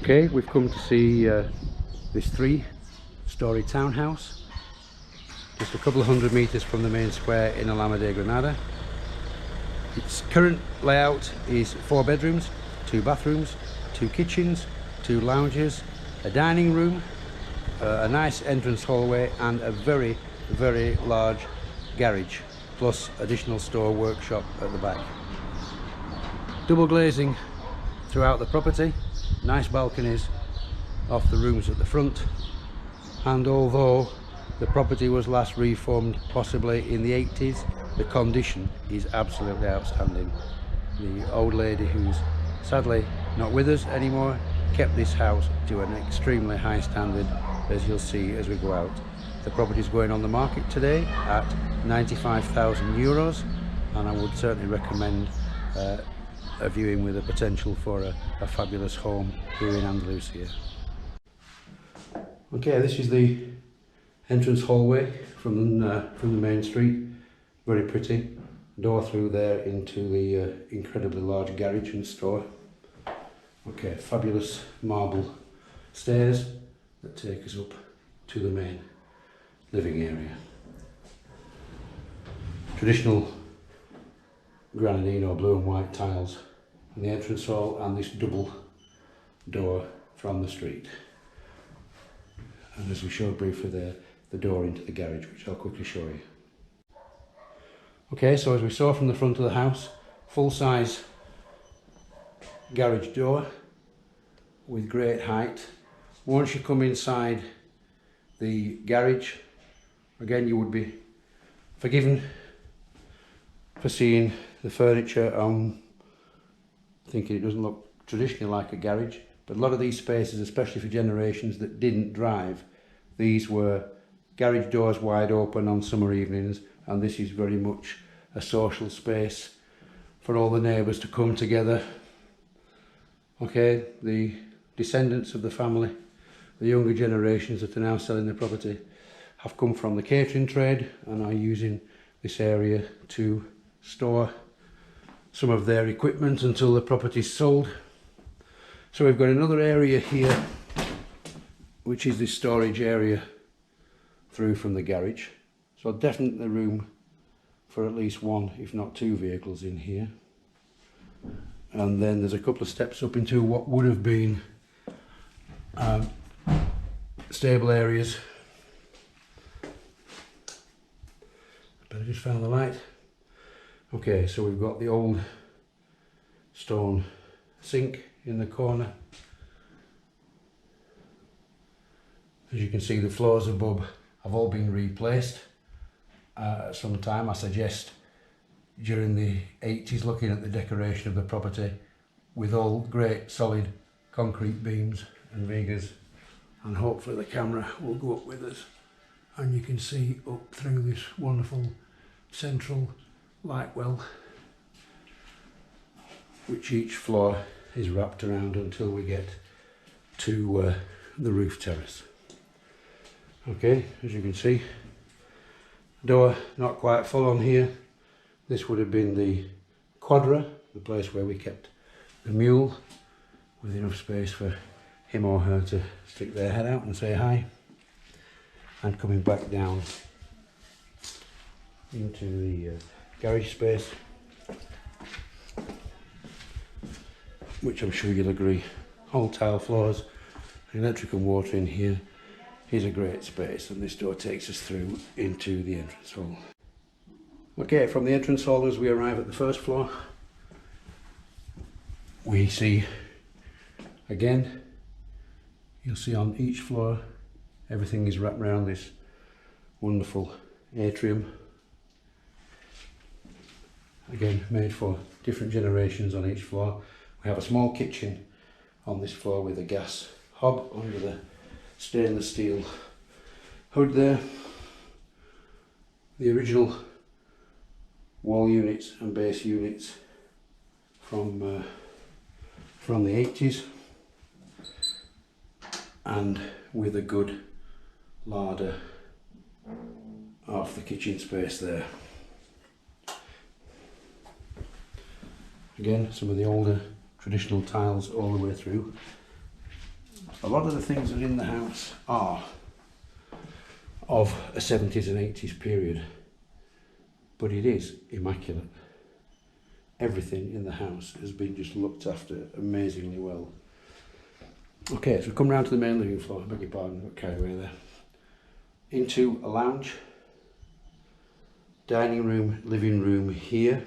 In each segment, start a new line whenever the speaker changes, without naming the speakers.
Okay, we've come to see this 3-storey townhouse just a couple of 100 metres from the main square in Alameda, Granada. Its current layout is 4 bedrooms, 2 bathrooms, 2 kitchens, 2 lounges, a dining room, a nice entrance hallway and a very large garage, plus additional store workshop at the back. Double glazing throughout the property, nice balconies off the rooms at the front, and although the property was last reformed possibly in the 80s, the condition is absolutely outstanding. The old lady, who's sadly not with us anymore, kept this house to an extremely high standard, as you'll see as we go out. The property is going on the market today at 95,000 euros, and I would certainly recommend a viewing with a potential for a fabulous home here in Andalusia. Okay, this is the entrance hallway from the main street. Very pretty. Door through there into the incredibly large garage and store. Okay, fabulous marble stairs that take us up to the main living area. Traditional granadino blue and white tiles in the entrance hall, and this double door from the street. And as we showed briefly there, the door into the garage, which I'll quickly show you. Okay, so as we saw from the front of the house, full-size garage door with great height. Once you come inside the garage, again you would be forgiven for seeing the furniture thinking it doesn't look traditionally like a garage, but a lot of these spaces, especially for generations that didn't drive, these were garage doors wide open on summer evenings, and this is very much a social space for all the neighbours to come together. Okay, the descendants of the family, the younger generations that are now selling the property, have come from the catering trade and are using this area to store some of their equipment until the property is sold. So we've got another area here, which is this storage area through from the garage. So definitely room for at least 1, if not 2 vehicles in here. And then there's a couple of steps up into what would have been stable areas. But I just found the light. Okay, so we've got the old stone sink in the corner. As you can see, the floors above have all been replaced at some time. I suggest during the 80s, looking at the decoration of the property with all great solid concrete beams and vigas, and hopefully the camera will go up with us and you can see up through this wonderful central light well, which each floor is wrapped around until we get to the roof terrace. Okay, as you can see, door not quite full on here. This would have been the quadra, the place where we kept the mule, with enough space for him or her to stick their head out and say hi. And coming back down into the garage space, which I'm sure you'll agree, all tile floors, electric and water in here. Is a great space, and this door takes us through into the entrance hall. Okay, from the entrance hall, as we arrive at the first floor, we see, again, you'll see on each floor everything is wrapped around this wonderful atrium, again made for different generations on each floor. We have a small kitchen on this floor with a gas hob under the stainless steel hood there. The original wall units and base units from the 80s, and with a good larder off the kitchen space there. Again, some of the older traditional tiles all the way through. a lot of the things that are in the house are of a 70s and 80s period, but it is immaculate. Everything in the house has been just looked after amazingly well. Okay, so we come round to the main living floor, I beg your pardon, got carried away there. Into a lounge, dining room, living room here.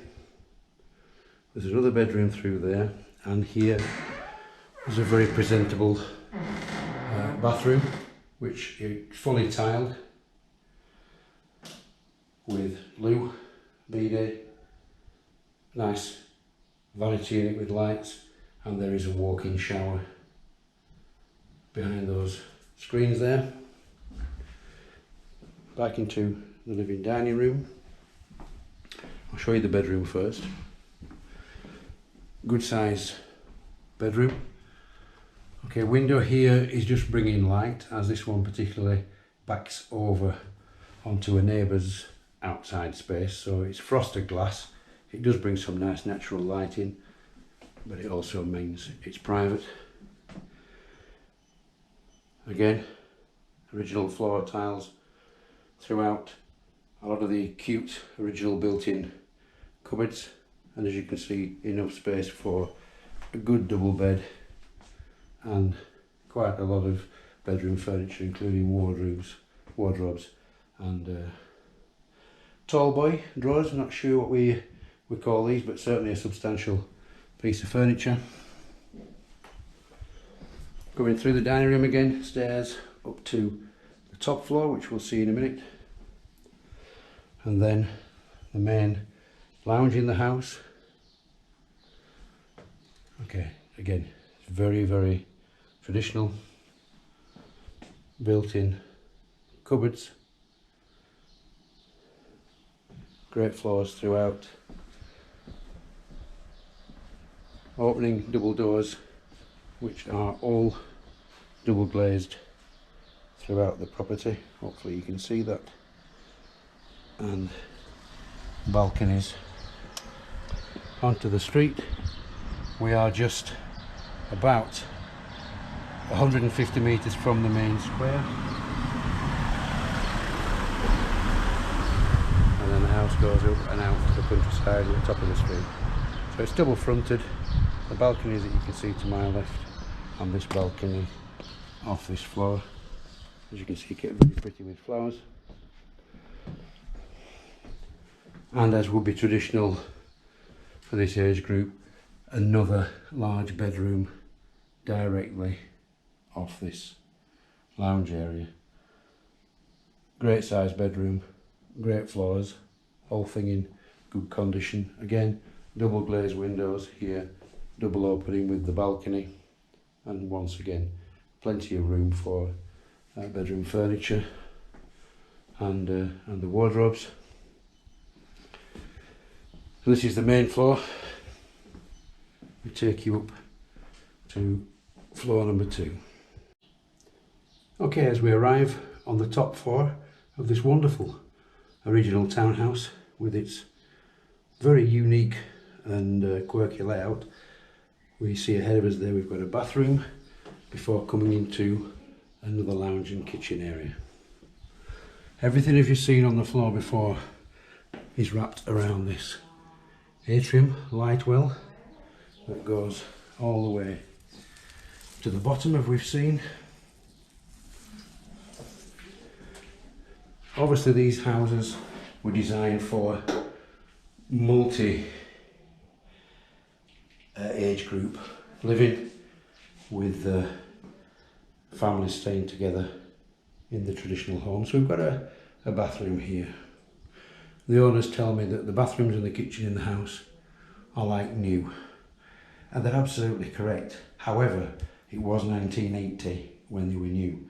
There's another bedroom through there, and here there's a very presentable bathroom, which is fully tiled with loo, bidet, nice vanity unit with lights, and there is a walk-in shower behind those screens there. Back into the living dining room. I'll show you the bedroom first. Good size bedroom. Okay, window here is just bringing light, as this one particularly backs over onto a neighbour's outside space, so it's frosted glass. It does bring some nice natural light in, but it also means it's private. Again, original floor tiles throughout, a lot of the cute original built-in cupboards, and as you can see, enough space for a good double bed and quite a lot of bedroom furniture, including wardrobes and tall boy drawers. Not sure what we call these, but certainly a substantial piece of furniture. Going through the dining room again, stairs up to the top floor, which we'll see in a minute, and then the main lounge in the house. Okay, again, it's very, very traditional, built-in cupboards, great floors throughout, opening double doors which are all double glazed throughout the property. Hopefully you can see that. And balconies onto the street. We are just about 150 metres from the main square, and then the house goes up and out to the countryside at the top of the street. So it's double fronted. The balconies that you can see to my left, and this balcony off this floor, as you can see, get very pretty with flowers. And as would be traditional for this age group, another large bedroom directly off this lounge area. Great size bedroom, great floors, whole thing in good condition. Again, double glazed windows here, double opening with the balcony, and once again plenty of room for bedroom furniture and the wardrobes. So this is the main floor. We take you up to floor number 2. Okay, as we arrive on the top floor of this wonderful original townhouse with its very unique and quirky layout, we see ahead of us there we've got a bathroom before coming into another lounge and kitchen area. Everything as you've seen on the floor before is wrapped around this atrium light well that goes all the way to the bottom, as we've seen. Obviously these houses were designed for multi age group living, with families staying together in the traditional home. So we've got a bathroom here. The owners tell me that the bathrooms and the kitchen in the house are like new, and they're absolutely correct. However, it was 1980 when they were new,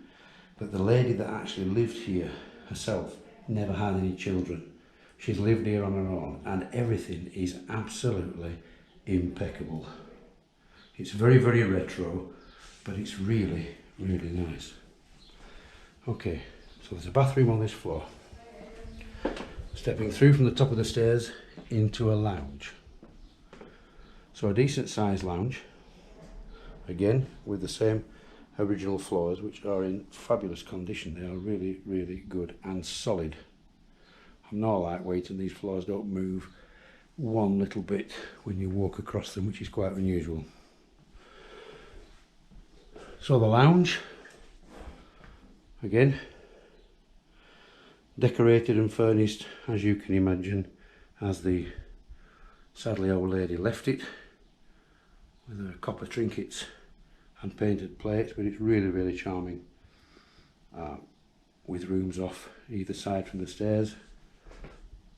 but the lady that actually lived here herself never had any children. She's lived here on her own, and everything is absolutely impeccable. It's very, very retro, but it's really, really nice. Okay, so there's a bathroom on this floor. Stepping through from the top of the stairs into a lounge. So a decent sized lounge, again with the same original floors, which are in fabulous condition. They are really, really good and solid. I'm not lightweight, and these floors don't move one little bit when you walk across them, which is quite unusual. So the lounge, again, decorated and furnished as you can imagine, as the sadly old lady left it, with her copper trinkets and painted plates, but it's really, really charming, with rooms off either side from the stairs.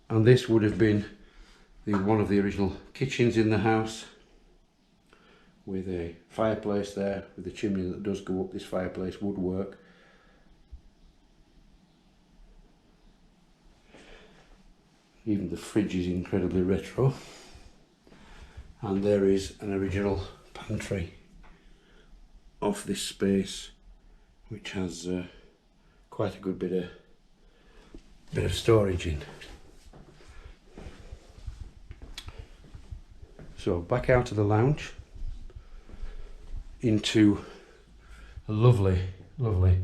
And this would have been one of the original kitchens in the house, with a fireplace there, with a chimney that does go up. This fireplace would work. Even the fridge is incredibly retro. And there is an original pantry off this space, which has quite a good bit of storage in. So back out of the lounge into a lovely, lovely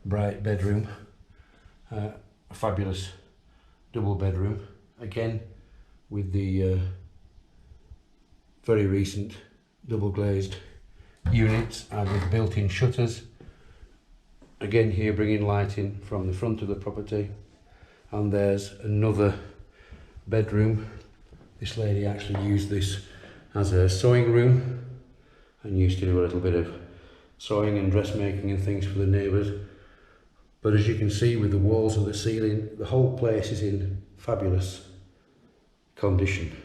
bright bedroom, a fabulous double bedroom, again with the very recent double glazed units and with built-in shutters. Again here bringing light in from the front of the property. And there's another bedroom. This lady actually used this as a sewing room and used to do a little bit of sewing and dressmaking and things for the neighbours. But as you can see, with the walls and the ceiling, the whole place is in fabulous condition.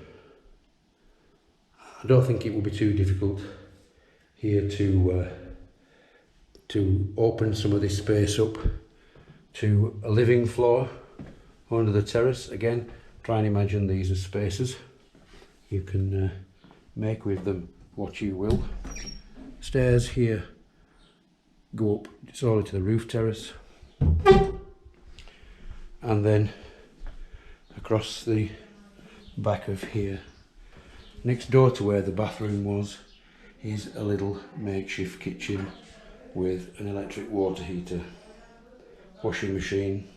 I don't think it will be too difficult here to open some of this space up to a living floor under the terrace. Again, try and imagine these as spaces. You can make with them what you will. Stairs here go up solely to the roof terrace, and then across the back of here, next door to where the bathroom was, is a little makeshift kitchen with an electric water heater, washing machine.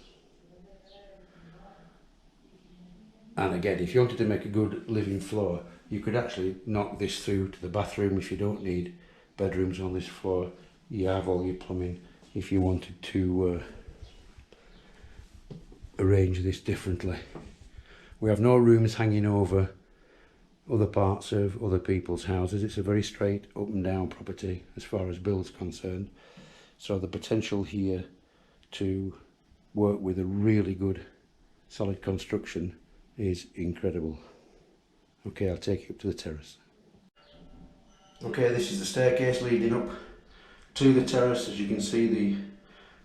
And again, if you wanted to make a good living floor, you could actually knock this through to the bathroom if you don't need bedrooms on this floor. You have all your plumbing if you wanted to arrange this differently. We have no rooms hanging over other parts of other people's houses. It's a very straight up and down property as far as build's concerned. So the potential here to work with a really good solid construction is incredible. Okay, I'll take you up to the terrace. Okay, this is the staircase leading up to the terrace. As you can see,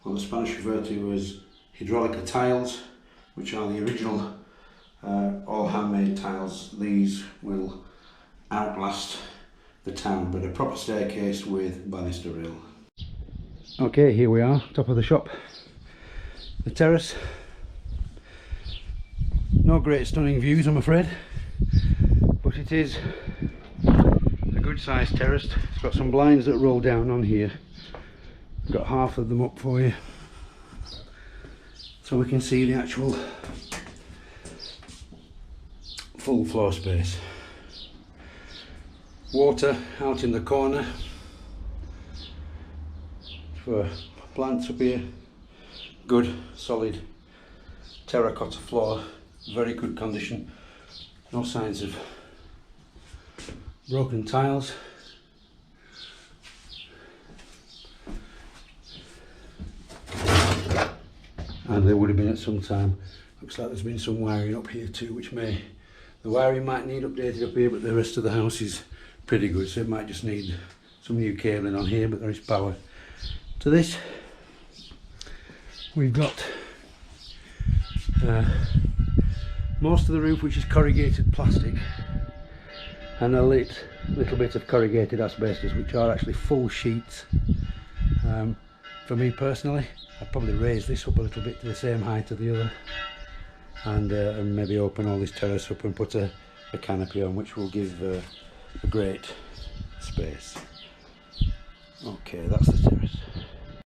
what the Spanish refer to as hydraulic tiles, which are the original all handmade tiles. These will outlast the town, but a proper staircase with banister rail. Okay, here we are, top of the shop, the terrace. No great stunning views, I'm afraid, but it is a good sized terrace. It's got some blinds that roll down on here. I've got half of them up for you, so we can see the actual full floor space. Water out in the corner for plants up here. Good solid terracotta floor, very good condition, no signs of broken tiles. And there would have been at some time. Looks like there's been some wiring up here too, which the wiring might need updated up here, but the rest of the house is pretty good, so it might just need some new cabling on here, but there is power to this. We've got most of the roof, which is corrugated plastic, and a little bit of corrugated asbestos, which are actually full sheets. For me personally, I'd probably raise this up a little bit to the same height as the other, and maybe open all this terrace up and put a canopy on, which will give a great space. Okay, that's the terrace.